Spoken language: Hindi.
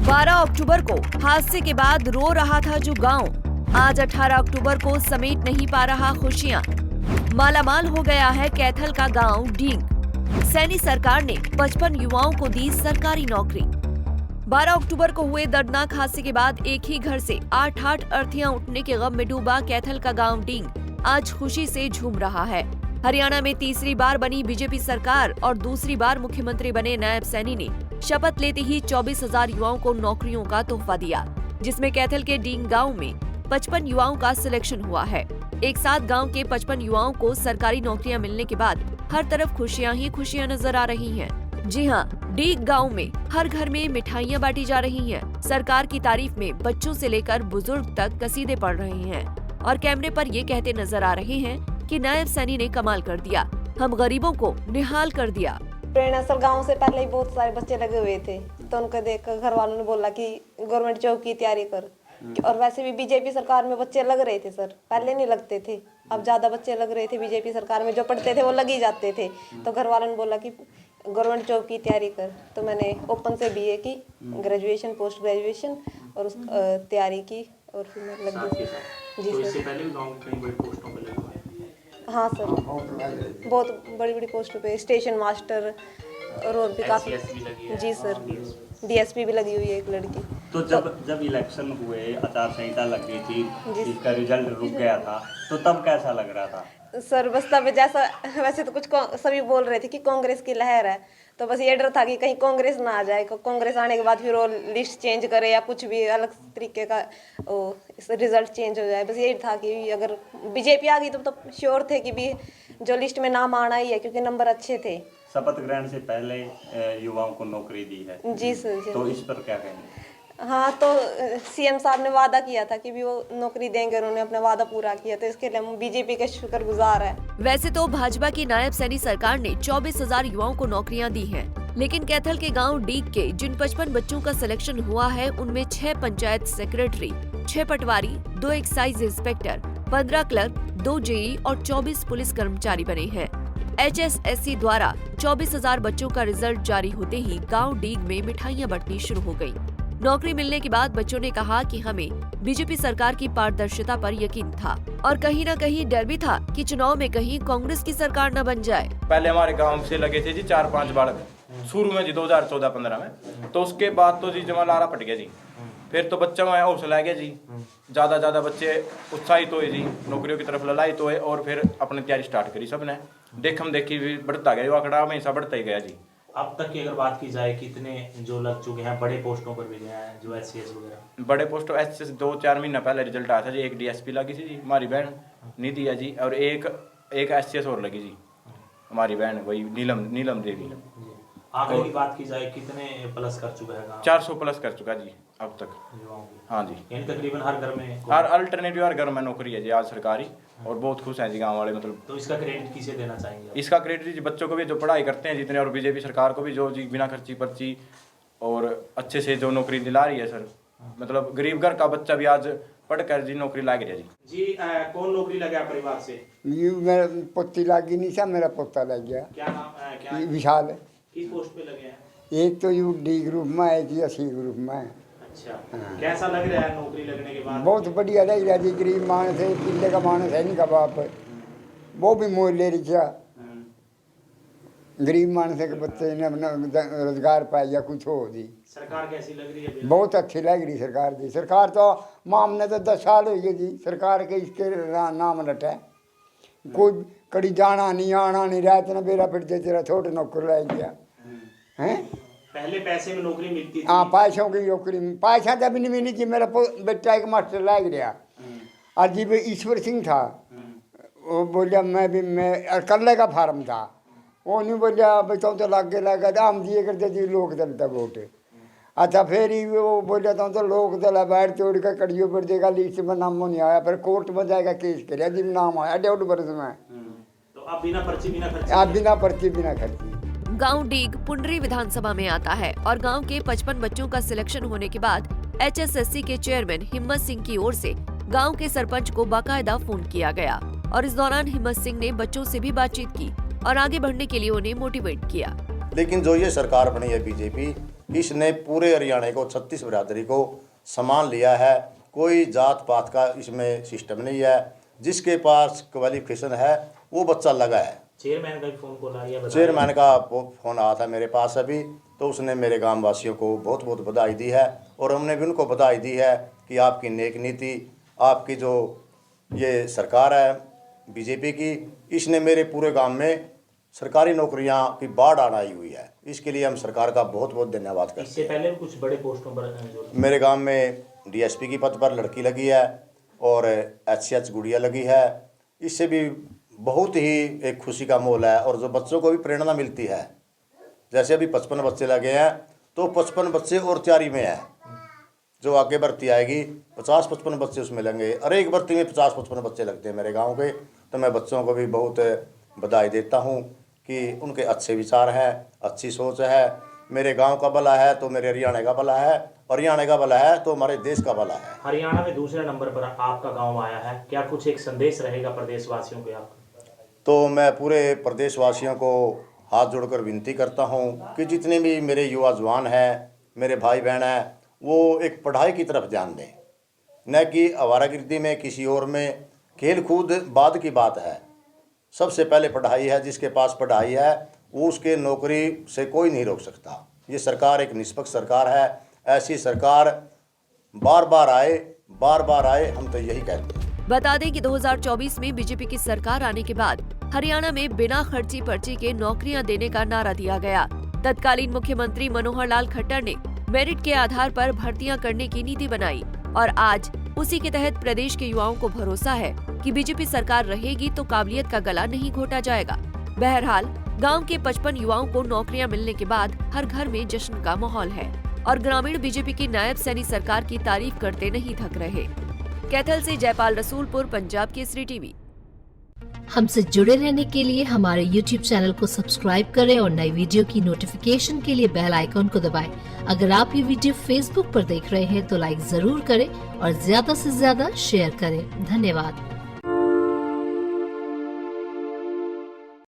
12 अक्टूबर को हादसे के बाद रो रहा था जो गांव, आज 18 अक्टूबर को समेट नहीं पा रहा खुशियां। मालामाल हो गया है कैथल का गांव डींग। सैनी सरकार ने 55 युवाओं को दी सरकारी नौकरी। 12 अक्टूबर को हुए दर्दनाक हादसे के बाद एक ही घर से 8 अर्थियां उठने के गम में डूबा कैथल का गांव डींग आज खुशी से झूम रहा है। हरियाणा में तीसरी बार बनी बीजेपी सरकार और दूसरी बार मुख्यमंत्री बने नायब सैनी ने शपथ लेते ही 24,000 युवाओं को नौकरियों का तोहफा दिया, जिसमें कैथल के डींग गांव में 55 युवाओं का सिलेक्शन हुआ है। एक साथ गांव के 55 युवाओं को सरकारी नौकरियां मिलने के बाद हर तरफ खुशियां ही खुशियां नजर आ रही हैं। जी हां, डींग गांव में हर घर में मिठाइयां बांटी जा रही हैं। सरकार की तारीफ में बच्चों से लेकर बुजुर्ग तक कसीदे पढ़ रहे हैं और कैमरे पर ये कहते नजर आ रहे हैं कि नायब सैनी ने कमाल कर दिया, हम गरीबों को निहाल कर दिया। प्रेरणास्थल गांव से पहले ही बहुत सारे बच्चे लगे हुए थे, तो उनको देखकर घर वालों ने बोला कि गवर्नमेंट जॉब की तैयारी कर। और वैसे भी बीजेपी सरकार में बच्चे लग रहे थे सर, पहले नहीं लगते थे, अब ज्यादा बच्चे लग रहे थे। बीजेपी सरकार में जो पढ़ते थे वो लग ही जाते थे, तो घर वालों ने बोला कि गवर्नमेंट जॉब की तैयारी कर। तो मैंने ओपन से बीए की, ग्रेजुएशन, पोस्ट ग्रेजुएशन और उस तैयारी की और फिर मैं लग गई। जी तो सर। इससे पहले भी गांव में कई बड़ी पोस्टों पे लगे हुए हैं। हाँ सर, बहुत बड़ी बड़ी पोस्टों पे, स्टेशन मास्टर और भी काफी। SCS भी लगी है। जी सर, डीएसपी भी लगी हुई है एक लड़की। तो जब इलेक्शन हुए, आचार संहिता लग गई थी, इसका रिजल्ट रुक गया था, तो तब कैसा लग रहा था? सर बस तब जैसा, वैसे तो कुछ सभी बोल रहे थे कि कांग्रेस की लहर है, तो बस ये डर था कि कहीं कांग्रेस ना आ जाए, कांग्रेस आने के बाद फिर वो लिस्ट चेंज करे या कुछ भी अलग तरीके का रिजल्ट चेंज हो जाए। बस यही था कि अगर बीजेपी आ गई तो श्योर थे कि भी जो लिस्ट में नाम आना ही है, क्योंकि नंबर अच्छे थे। शपथ ग्रहण से पहले युवाओं को नौकरी दी है। जी सर। जी तो इस पर क्या कहेंगे? हाँ, तो सीएम साहब ने वादा किया था कि भी वो नौकरी देंगे, उन्होंने अपना वादा पूरा किया, तो इसके लिए हम बीजेपी के शुक्रगुजार है। वैसे तो भाजपा की नायब सैनी सरकार ने 24,000 युवाओं को नौकरियां दी हैं, लेकिन कैथल के गांव डीग के जिन 55 बच्चों का सिलेक्शन हुआ है, उनमें 6 पंचायत सेक्रेटरी, 6 पटवारी, 2 एक्साइज इंस्पेक्टर, 15 क्लर्क, 2 जेई और 24 पुलिस कर्मचारी बने हैं। HSSC द्वारा 24,000 बच्चों का रिजल्ट जारी होते ही गांव डीग में मिठाइयां बंटनी शुरू हो गयी। नौकरी मिलने के बाद बच्चों ने कहा कि हमें बीजेपी सरकार की पारदर्शिता पर यकीन था और कहीं न कहीं डर भी था कि चुनाव में कहीं कांग्रेस की सरकार न बन जाए। पहले हमारे गांव से लगे थे जी 4-5 बालक शुरू में जी 2014-15 में, तो उसके बाद तो जी जमा लारा पट गया जी। फिर तो बच्चों में हौसला आ गया जी, ज्यादा बच्चे उत्साहित हुए जी, नौकरियों की तरफ ललायित हुए और फिर अपनी तैयारी स्टार्ट करी सबने। देखम देखी भी बढ़ता गया, आंकड़ा हमेशा बढ़ता ही गया जी। अब तक की अगर बात की जाए, कितने जो लग चुके हैं, बड़े पोस्टों पर भी गए हैं, जो SCS वगैरह? बड़े पोस्टों SCS 2-4 महीना पहले रिजल्ट आया था जी। एक DSP लगी थी जी, हमारी बहन नीति है जी, और एक SCS और लगी जी, हमारी बहन वही नीलम देवी। आगे की बात की जाए, कितने प्लस कर चुका है गाँव? 400 प्लस कर चुका जी अब तक। हाँ जी, यानी तकरीबन हर घर में, हर अल्टरनेटिव हर घर में नौकरी है जी आज सरकारी, और बहुत खुश हैं जी गांव वाले। मतलब तो इसका क्रेडिट किसे देना चाहेंगे? इसका क्रेडिट जी बच्चों को भी जो पढ़ाई करते हैं जितने, और बीजेपी सरकार को भी जो जी बिना खर्ची पर्ची और अच्छे से जो नौकरी दिला रही है सर। मतलब गरीब घर का बच्चा भी आज पढ़कर जी नौकरी लाग रहा है जी। कौन नौकरी लगा परिवार से? मेरा पोती लागी नहीं सा, मेरा पोता लग गया। क्या नाम है? क्या विशाल। किस पोस्ट पे लगे हैं? एक तो यू डी ग्रुप में है, एक सी ग्रुप में है। अच्छा, कैसा लग रहा है नौकरी लगने के बाद? बहुत बढ़िया लग रहा जी। गरीब मानस है, किले का मानस है, इनका बाप वो भी मोल ले रही। गरीब मानस के बच्चे ने अपना रोजगार पाया या कुछ हो दी। सरकार कैसी लग रही है? बहुत अच्छी लग रही सरकार जी। सरकार तो माम ने तो 10 साल हो गए जी सरकार के, इसके नाम रटा कोई कड़ी जाना नहीं आना नहीं, रात न बेरा फिर तेरा छोटे नौकर रह गया है। पहले पैसे में नौकरी मिलती थी। हाँ, पैसों की नौकरी, पैसा जब नहीं मिली जी। मेरा बेटा एक मास्टर लग गया, अजीब ईश्वर सिंह था, वो बोलिया मैं कल्ले का फार्म था, वो नहीं बोलिया बताओ तो लागे लगा हम दिए करते जी लोक दल तक वोट। अच्छा, फिर ही वो बोलिया तो लोक दल बैठ तोड़ कर कड़ियों पर देगा, लिस्ट में नाम नहीं आया, फिर कोर्ट में जाएगा केस कर जी नाम आया 1.5 वर्ष में। तो अब बिना पर्ची बिना खर्ची। गांव डीग पुंडरी विधानसभा में आता है और गांव के 55 बच्चों का सिलेक्शन होने के बाद HSSC के चेयरमैन हिम्मत सिंह की ओर से गांव के सरपंच को बाकायदा फोन किया गया और इस दौरान हिम्मत सिंह ने बच्चों से भी बातचीत की और आगे बढ़ने के लिए उन्हें मोटिवेट किया। लेकिन जो ये सरकार बनी है बीजेपी, इसने पूरे हरियाणा को 36 बिरादरी को सम्मान लिया है। कोई जात पात का इसमें सिस्टम नहीं है। जिसके पास क्वालिफिकेशन है वो बच्चा लगा है। चेयरमैन का भी फोन कॉल आया, बताइए। चेयरमैन का फोन आया था मेरे पास अभी, तो उसने मेरे गांव वासियों को बहुत बहुत बधाई दी है और हमने भी उनको बधाई दी है कि आपकी नेक नीति, आपकी जो ये सरकार है बीजेपी की, इसने मेरे पूरे गांव में सरकारी नौकरियां की बाढ़ आई हुई है। इसके लिए हम सरकार का बहुत बहुत धन्यवाद करते हैं। इससे पहले भी कुछ बड़े पोस्टों पर जो मेरे गांव में डीएसपी की पद पर लड़की लगी है और एचसीएच गुड़िया लगी है। इससे भी बहुत ही एक खुशी का माहौल है और जो बच्चों को भी प्रेरणा मिलती है। जैसे अभी 55 बच्चे लगे हैं तो 55 बच्चे और तैयारी में है। जो आगे भर्ती आएगी 50-55 बच्चे उसमें लगेंगे। हर एक भर्ती में 50-55 बच्चे लगते हैं मेरे गांव के। तो मैं बच्चों को भी बहुत बधाई देता हूं कि उनके अच्छे विचार हैं, अच्छी सोच है। मेरे गांव का भला है तो मेरे हरियाणा का भला है, हरियाणा का भला है तो हमारे देश का भला है। हरियाणा में दूसरे नंबर पर आपका गांव आया है, क्या कुछ एक संदेश रहेगा प्रदेशवासियों को आपका? तो मैं पूरे प्रदेशवासियों को हाथ जोड़कर विनती करता हूं कि जितने भी मेरे युवा जवान हैं, मेरे भाई बहन हैं, वो एक पढ़ाई की तरफ ध्यान दें, न कि आवारागर्दी में किसी और में। खेल कूद बाद की बात है, सबसे पहले पढ़ाई है। जिसके पास पढ़ाई है वो उसके नौकरी से कोई नहीं रोक सकता। ये सरकार एक निष्पक्ष सरकार है। ऐसी सरकार बार बार आए, हम तो यही कहते हैं। बता दें कि 2024 में बीजेपी की सरकार आने के बाद हरियाणा में बिना खर्ची पर्ची के नौकरियां देने का नारा दिया गया। तत्कालीन मुख्यमंत्री मनोहर लाल खट्टर ने मेरिट के आधार पर भर्तियां करने की नीति बनाई और आज उसी के तहत प्रदेश के युवाओं को भरोसा है कि बीजेपी सरकार रहेगी तो काबिलियत का गला नहीं घोटा जाएगा। बहरहाल गांव के 55 युवाओं को नौकरियां मिलने के बाद हर घर में जश्न का माहौल है और ग्रामीण बीजेपी की नायब सैनी सरकार की तारीफ करते नहीं थक रहे। कैथल से जयपाल रसूलपुर, पंजाब केसरी टीवी। हमसे जुड़े रहने के लिए हमारे YouTube चैनल को सब्सक्राइब करें और नई वीडियो की नोटिफिकेशन के लिए बेल आइकॉन को दबाएं। अगर आप ये वीडियो Facebook पर देख रहे हैं तो लाइक जरूर करें और ज्यादा से ज्यादा शेयर करें। धन्यवाद।